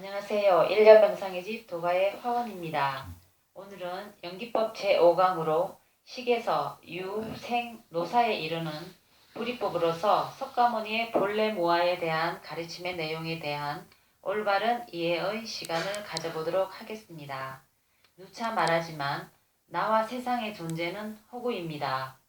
안녕하세요. 1년 명상의 집 도가의 화원입니다. 오늘은 연기법 제5강으로 식에서 유, 생, 노사에 이르는 불이법으로서 석가모니의 본래 무아에 대한 가르침의 내용에 대한 올바른 이해의 시간을 가져보도록 하겠습니다. 누차 말하지만 나와 세상의 존재는 허구입니다.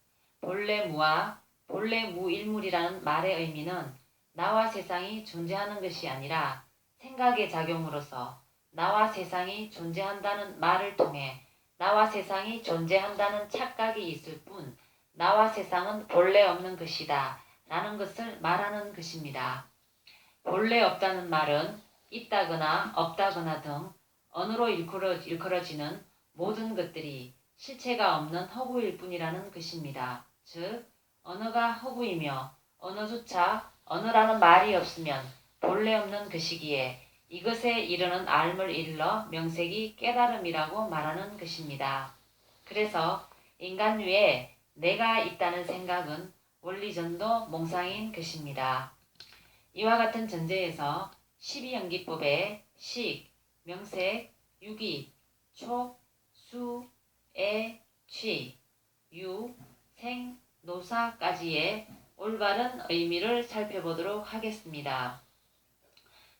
본래 무아, 본래 무일물이라는 말의 의미는 나와 세상이 존재하는 것이 아니라 생각의 작용으로서 나와 세상이 존재한다는 말을 통해 나와 세상이 존재한다는 착각이 있을 뿐 나와 세상은 본래 없는 것이다 라는 것을 말하는 것입니다. 본래 없다는 말은 있다거나 없다거나 등 언어로 일컬어지는 모든 것들이 실체가 없는 허구일 뿐이라는 것입니다. 즉 언어가 허구이며 언어조차 언어라는 말이 없으면 본래 없는 것이기에 이것에 이르는 앓을 일러 명색이 깨달음이라고 말하는 것입니다. 그래서 인간류에 내가 있다는 생각은 원리전도 몽상인 것입니다. 이와 같은 전제에서 12연기법의 식, 명색, 유기, 촉, 수, 애, 취, 유, 생, 노사까지의 올바른 의미를 살펴보도록 하겠습니다.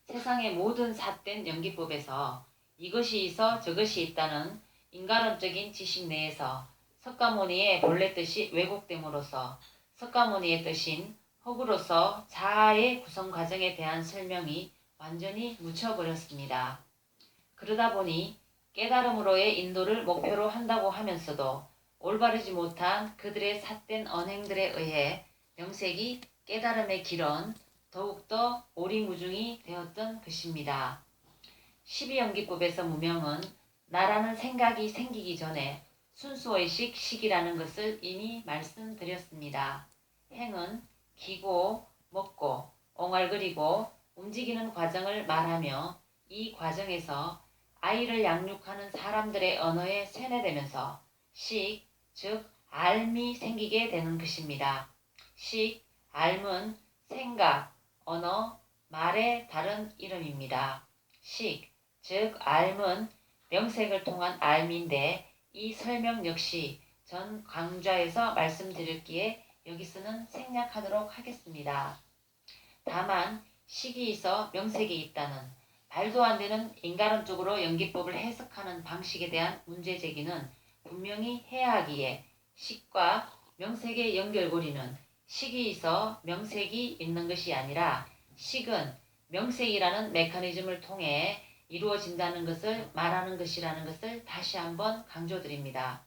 세상의 모든 삿된 연기법에서 이것이 있어 저것이 있다는 인간론적인 지식 내에서 석가모니의 본래 뜻이 왜곡됨으로써 석가모니의 뜻인 허구로서 자아의 구성 과정에 대한 설명이 완전히 묻혀버렸습니다. 그러다 보니 깨달음으로의 인도를 목표로 한다고 하면서도 올바르지 못한 그들의 삿된 언행들에 의해 명색이 깨달음의 길은 더욱더 오리무중이 되었던 것입니다. 12연기법에서 무명은 나라는 생각이 생기기 전에 순수의식, 식이라는 것을 이미 말씀드렸습니다. 행은 기고, 먹고, 옹알거리고 움직이는 과정을 말하며 이 과정에서 아이를 양육하는 사람들의 언어에 세뇌되면서 식, 즉 앓이 생기게 되는 것입니다. 식, 앓은 생각, 언어, 말의 다른 이름입니다. 식, 즉 앓은 명색을 통한 앓인데 이 설명 역시 전 강좌에서 말씀드렸기에 여기서는 생략하도록 하겠습니다. 다만 식이 있어 명색이 있다는 말도 안 되는 인간론적으로 연기법을 해석하는 방식에 대한 문제 제기는 분명히 해야 하기에 식과 명색의 연결고리는 식이 있어 명색이 있는 것이 아니라 식은 명색이라는 메커니즘을 통해 이루어진다는 것을 말하는 것이라는 것을 다시 한번 강조드립니다.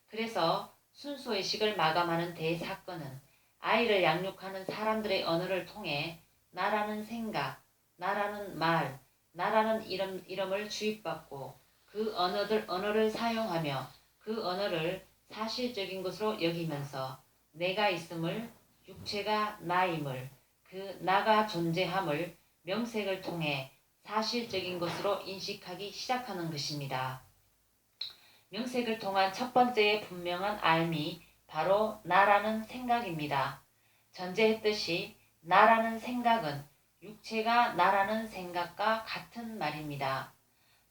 그래서 순수의식을 마감하는 대사건은 아이를 양육하는 사람들의 언어를 통해 나라는 생각, 나라는 말, 나라는 이름을 주입받고 그 언어를 사용하며 그 언어를 사실적인 것으로 여기면서 내가 있음을, 육체가 나임을, 그 나가 존재함을 명색을 통해 사실적인 것으로 인식하기 시작하는 것입니다. 명색을 통한 첫 번째의 분명한 앓이 바로 나라는 생각입니다. 전제했듯이 나라는 생각은 육체가 나라는 생각과 같은 말입니다.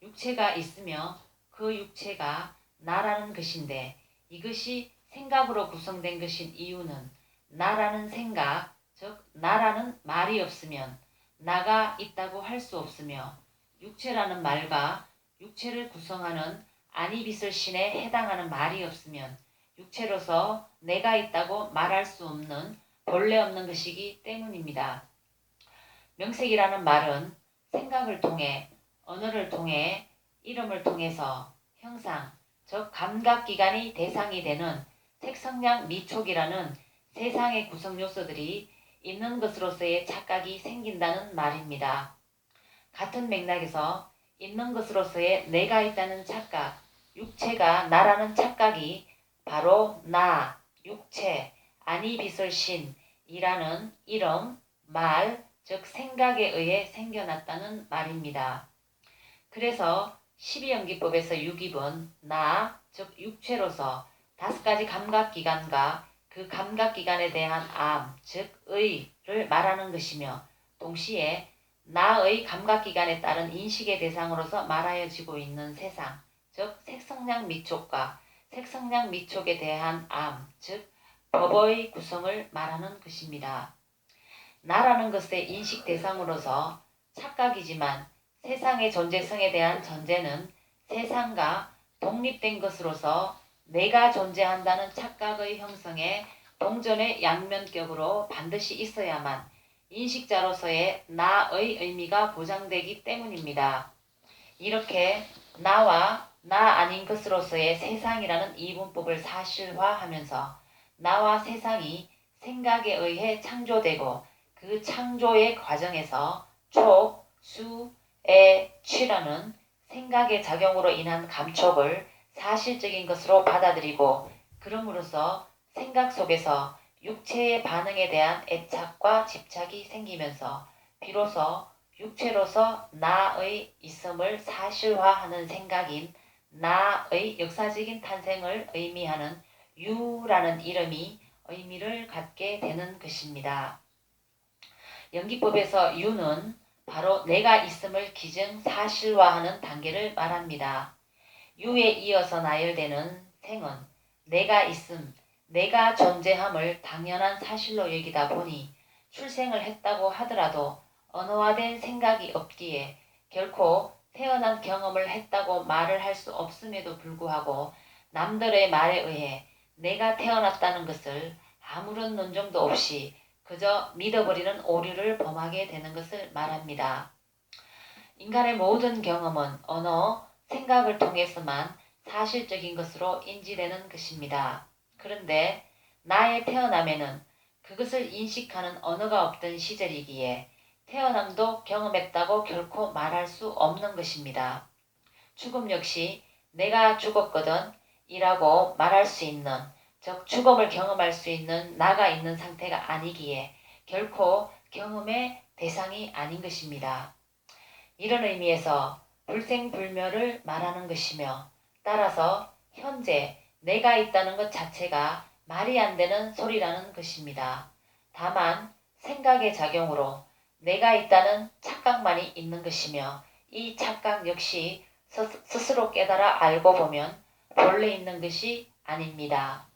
육체가 있으며 그 육체가 나라는 것인데 이것이 생각으로 구성된 것인 이유는 나라는 생각, 즉 나라는 말이 없으면 나가 있다고 할 수 없으며 육체라는 말과 육체를 구성하는 아니비설신에 해당하는 말이 없으면 육체로서 내가 있다고 말할 수 없는 본래 없는 것이기 때문입니다. 명색이라는 말은 생각을 통해, 언어를 통해, 이름을 통해서 형상, 즉 감각기관이 대상이 되는 색성량 미촉이라는 세상의 구성 요소들이 있는 것으로서의 착각이 생긴다는 말입니다. 같은 맥락에서 있는 것으로서의 내가 있다는 착각, 육체가 나라는 착각이 바로 나, 육체, 아니비설신이라는 이름, 말, 즉 생각에 의해 생겨났다는 말입니다. 그래서 12연기법에서 유기본 나, 즉 육체로서 5가지 감각기관과 그 감각기관에 대한 즉 의를 말하는 것이며 동시에 나의 감각기관에 따른 인식의 대상으로서 말하여지고 있는 세상, 즉 색성량 미촉과 색성량 미촉에 대한 암, 즉 법의 구성을 말하는 것입니다. 나라는 것의 인식 대상으로서 착각이지만 세상의 존재성에 대한 전제는 세상과 독립된 것으로서 내가 존재한다는 착각의 형성에 동전의 양면격으로 반드시 있어야만 인식자로서의 나의 의미가 보장되기 때문입니다. 이렇게 나와 나 아닌 것으로서의 세상이라는 이분법을 사실화하면서 나와 세상이 생각에 의해 창조되고 그 창조의 과정에서 촉, 수, 에, 취라는 생각의 작용으로 인한 감촉을 사실적인 것으로 받아들이고 그럼으로써 생각 속에서 육체의 반응에 대한 애착과 집착이 생기면서 비로소 육체로서 나의 있음을 사실화하는 생각인 나의 역사적인 탄생을 의미하는 유라는 이름이 의미를 갖게 되는 것입니다. 연기법에서 유는 바로 내가 있음을 기증 사실화하는 단계를 말합니다. 유에 이어서 나열되는 생은 내가 있음, 내가 존재함을 당연한 사실로 여기다 보니 출생을 했다고 하더라도 언어화된 생각이 없기에 결코 태어난 경험을 했다고 말을 할 수 없음에도 불구하고 남들의 말에 의해 내가 태어났다는 것을 아무런 논정도 없이 그저 믿어버리는 오류를 범하게 되는 것을 말합니다. 인간의 모든 경험은 언어, 생각을 통해서만 사실적인 것으로 인지되는 것입니다. 그런데 나의 태어남에는 그것을 인식하는 언어가 없던 시절이기에 태어남도 경험했다고 결코 말할 수 없는 것입니다. 죽음 역시 내가 죽었거든 이라고 말할 수 있는, 즉 죽음을 경험할 수 있는 나가 있는 상태가 아니기에 결코 경험의 대상이 아닌 것입니다. 이런 의미에서 불생불멸을 말하는 것이며 따라서 현재 내가 있다는 것 자체가 말이 안 되는 소리라는 것입니다. 다만 생각의 작용으로 내가 있다는 착각만이 있는 것이며 이 착각 역시 스스로 깨달아 알고 보면 본래 있는 것이 아닙니다.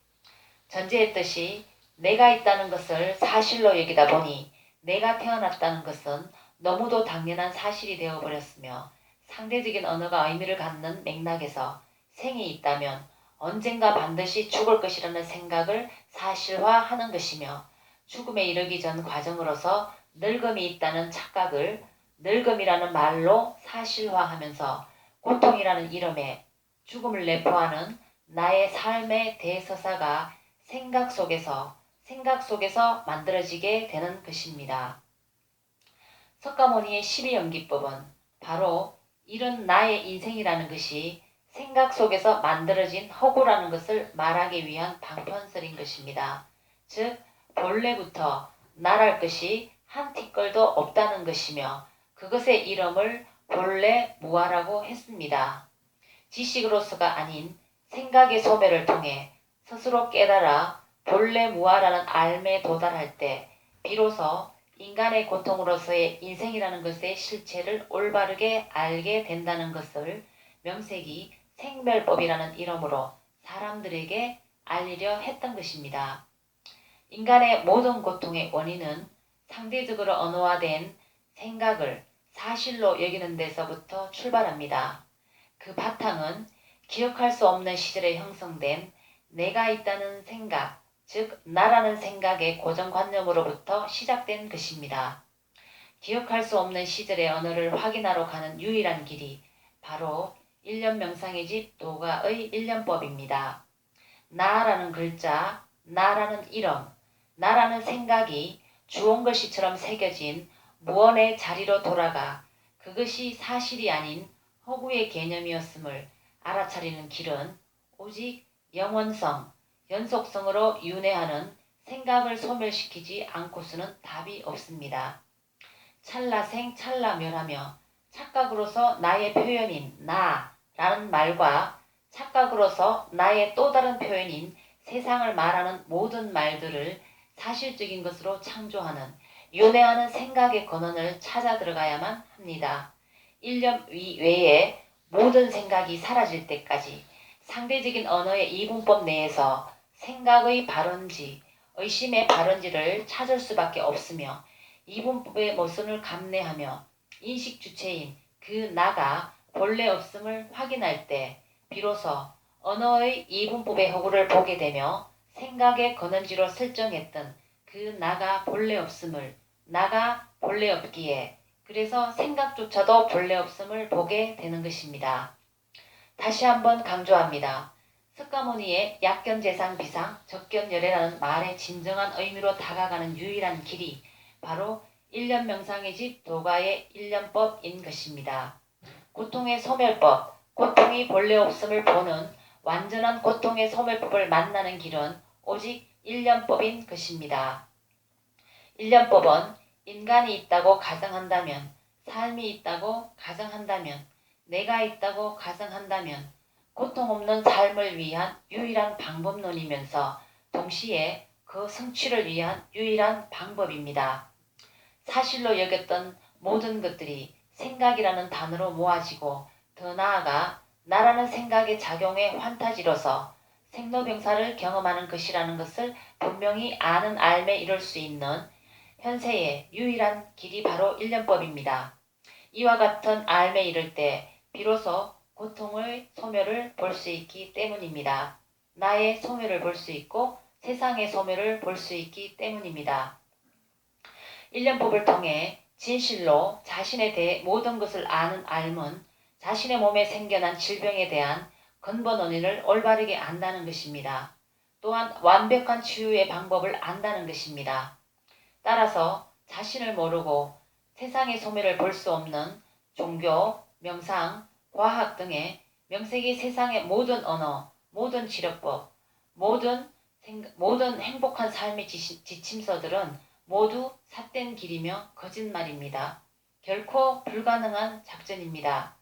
전제했듯이 내가 있다는 것을 사실로 여기다 보니 내가 태어났다는 것은 너무도 당연한 사실이 되어버렸으며 상대적인 언어가 의미를 갖는 맥락에서 생이 있다면 언젠가 반드시 죽을 것이라는 생각을 사실화하는 것이며 죽음에 이르기 전 과정으로서 늙음이 있다는 착각을 늙음이라는 말로 사실화하면서 고통이라는 이름에 죽음을 내포하는 나의 삶의 대서사가 생각 속에서 만들어지게 되는 것입니다. 석가모니의 12연기법은 바로 이런 나의 인생이라는 것이 생각 속에서 만들어진 허구라는 것을 말하기 위한 방편설인 것입니다. 즉 본래부터 나랄 것이 한 티끌도 없다는 것이며 그것의 이름을 본래 무아라고 했습니다. 지식으로서가 아닌 생각의 소멸을 통해 스스로 깨달아 본래 무아라는 알매 도달할 때 비로소 인간의 고통으로서의 인생이라는 것의 실체를 올바르게 알게 된다는 것을 명색이 생멸법이라는 이름으로 사람들에게 알리려 했던 것입니다. 인간의 모든 고통의 원인은 상대적으로 언어화된 생각을 사실로 여기는 데서부터 출발합니다. 그 바탕은 기억할 수 없는 시절에 형성된 내가 있다는 생각, 즉 나라는 생각의 고정관념으로부터 시작된 것입니다. 기억할 수 없는 시절의 언어를 확인하러 가는 유일한 길이 바로 일념 명상의 집 도가의 일념법입니다. 나라는 글자, 나라는 이름, 나라는 생각이 주홍글씨처럼 새겨진 무언의 자리로 돌아가 그것이 사실이 아닌 허구의 개념이었음을 알아차리는 길은 오직 영원성, 연속성으로 윤회하는 생각을 소멸시키지 않고서는 답이 없습니다. 찰나생 찰나멸하며 착각으로서 나의 표현인 나라는 말과 착각으로서 나의 또 다른 표현인 세상을 말하는 모든 말들을 사실적인 것으로 창조하는 윤회하는 생각의 근원을 찾아 들어가야만 합니다. 일념 외에 모든 생각이 사라질 때까지 상대적인 언어의 이분법 내에서 생각의 발원지, 의심의 발원지를 찾을 수밖에 없으며 이분법의 모순을 감내하며 인식 주체인 그 나가 본래 없음을 확인할 때 비로소 언어의 이분법의 허구를 보게 되며 생각의 근원지로 설정했던 그 나가 본래 없음을 나가 본래 없기에 그래서 생각조차도 본래 없음을 보게 되는 것입니다. 다시 한번 강조합니다. 석가모니의 약견재상 비상 적견열애라는 말의 진정한 의미로 다가가는 유일한 길이 바로 일념명상의 집 도가의 일념법인 것입니다. 고통의 소멸법, 고통이 본래 없음을 보는 완전한 고통의 소멸법을 만나는 길은 오직 일념법인 것입니다. 일념법은 인간이 있다고 가정한다면, 삶이 있다고 가정한다면, 내가 있다고 가정한다면 고통 없는 삶을 위한 유일한 방법론이면서 동시에 그 성취를 위한 유일한 방법입니다. 사실로 여겼던 모든 것들이 생각이라는 단어로 모아지고 더 나아가 나라는 생각의 작용의 환타지로서 생로병사를 경험하는 것이라는 것을 분명히 아는 알매 이룰 수 있는 현세의 유일한 길이 바로 일념법입니다. 이와 같은 알매 이를 때 비로소 고통의 소멸을 볼 수 있기 때문입니다. 나의 소멸을 볼 수 있고 세상의 소멸을 볼 수 있기 때문입니다. 일념법을 통해 진실로 자신에 대해 모든 것을 아는 알문, 자신의 몸에 생겨난 질병에 대한 근본 원인을 올바르게 안다는 것입니다. 또한 완벽한 치유의 방법을 안다는 것입니다. 따라서 자신을 모르고 세상의 소멸을 볼 수 없는 종교, 명상, 과학 등의 명색이 세상의 모든 언어, 모든 치료법, 모든 행복한 삶의 지침서들은 모두 삿된 길이며 거짓말입니다. 결코 불가능한 작전입니다.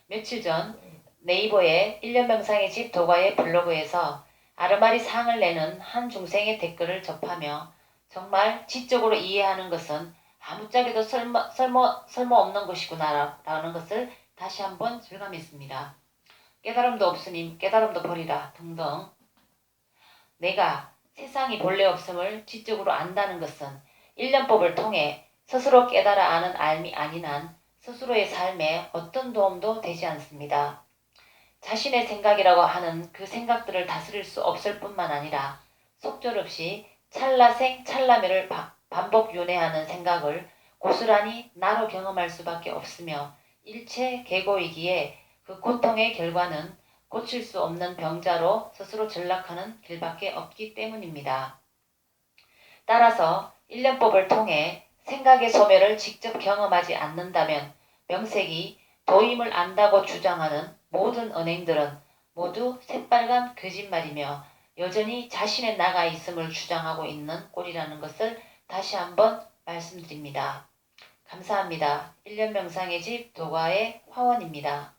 며칠 전 네이버의 일념명상의 집 도가의 블로그에서 아르마리 상을 내는 한 중생의 댓글을 접하며 정말 지적으로 이해하는 것은 아무짝에도 쓸모없는 것이구나라는 것을 다시 한번 절감했습니다. 깨달음도 없으니 깨달음도 버리라 등등. 내가 세상이 본래 없음을 지적으로 안다는 것은 일념법을 통해 스스로 깨달아 아는 알미 아닌 한 스스로의 삶에 어떤 도움도 되지 않습니다. 자신의 생각이라고 하는 그 생각들을 다스릴 수 없을 뿐만 아니라 속절없이 찰나생 찰나멸을 반복 윤회하는 생각을 고스란히 나로 경험할 수밖에 없으며 일체 계고이기에 그 고통의 결과는 고칠 수 없는 병자로 스스로 전락하는 길밖에 없기 때문입니다. 따라서 일념법을 통해 생각의 소멸을 직접 경험하지 않는다면 명색이 도임을 안다고 주장하는 모든 언행들은 모두 새빨간 거짓말이며 여전히 자신의 나가 있음을 주장하고 있는 꼴이라는 것을 다시 한번 말씀드립니다. 감사합니다. 일념명상의 집 도가의 화원입니다.